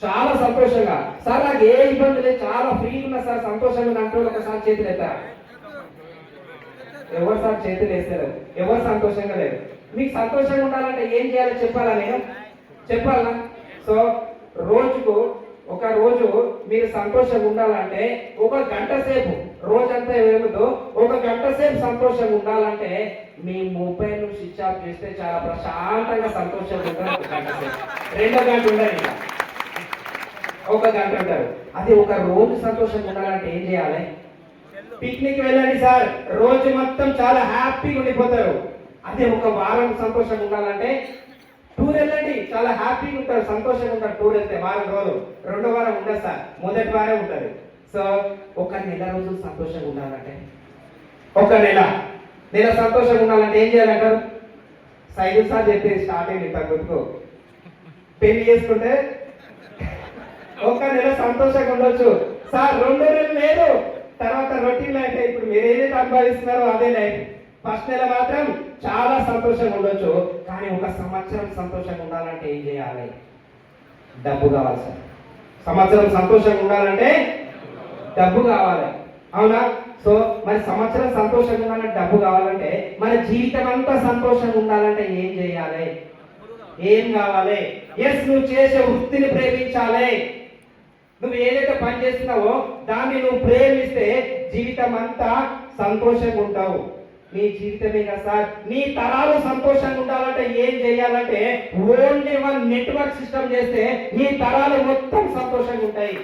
చాలా సంతోషంగా. సార్ నాకు ఏ ఇబ్బంది లేదు, చాలా ఫ్రీగా ఉన్నా సార్, సంతోషంగా అంటూ ఒకసారి చేతులు ఎత్తారు. ఎవరు సార్ చేతులు వేస్తారు? ఎవరు సంతోషంగా లేరు. మీకు సంతోషంగా ఉండాలంటే ఏం చేయాలో చెప్పాలా? నేను చెప్పాలా? సో రోజుకు ఒక రోజు మీరు సంతోషంగా ఉండాలంటే ఒక గంట సేపు, రోజంతా ఏమదో ఒక గంట సేపు సంతోషంగా ఉండాలంటే మీ మొబైల్ స్విచ్ ఆఫ్ చేస్తే చాలా ప్రశాంతంగా సంతోషంగా ఉంటారు. ఒక గంట సేపు, 2 గంటలు ఉండాలి, ఇంకా 1 గంట ఉంటారు. అది ఒక రోజు సంతోషంగా ఉండాలంటే ఏం చేయాలి? పిక్నిక్ వెళ్ళండి సార్, రోజు మొత్తం చాలా హ్యాపీగా ఉండిపోతారు. అదే ఒక వారం సంతోషంగా ఉండాలంటే టూర్ వెళ్ళండి, చాలా హ్యాపీగా ఉంటారు, సంతోషంగా ఉంటారు. టూర్ వెళ్తే వారం రోజులు, 2వ వారం ఉండదు సార్, మొదటి వారం ఉంటుంది. సో ఒక నెల రోజులు సంతోషంగా ఉండాలంటే, ఒక నెల సంతోషంగా ఉండాలంటే ఏం చేయాలంటారు? సైదు సార్ చెప్పేది స్టార్టింగ్ ఇంత గుర్తుకు, పెళ్లి చేసుకుంటే 1 నెల సంతోషంగా ఉండొచ్చు సార్, 2 నెలలు లేదు, తర్వాత రొటీన్ లైఫ్. ఇప్పుడు మీరు ఏదైతే అనుభవిస్తున్నారో అదే లైఫ్. ఫస్ట్ నెల మాత్రం చాలా సంతోషంగా ఉండొచ్చు, కానీ 1 సంవత్సరం సంతోషంగా ఉండాలంటే ఏం చేయాలి? డబ్బు కావాలి సార్. సంవత్సరం సంతోషంగా ఉండాలంటే డబ్బు కావాలి, అవునా? సో మరి సంవత్సరం సంతోషంగా ఉండాలంటే డబ్బు కావాలంటే మన జీవితం అంతా సంతోషంగా ఉండాలంటే ఏం చేయాలి? ఏం కావాలి? ఎస్, నువ్వు చేసే వృత్తిని ప్రేమించాలి. నువ్వు ఏదైతే పని చేస్తున్నావో దాన్ని నువ్వు ప్రేమిస్తే జీవితం అంతా సంతోషంగా ఉంటావు. నీ జీవితమే కదా సార్, నీ తరాలు సంతోషంగా ఉండాలంటే ఏం చేయాలంటే ఓన్లీ 1 నెట్వర్క్ సిస్టమ్ చేస్తే నీ తరాలు మొత్తం సంతోషంగా ఉంటాయి.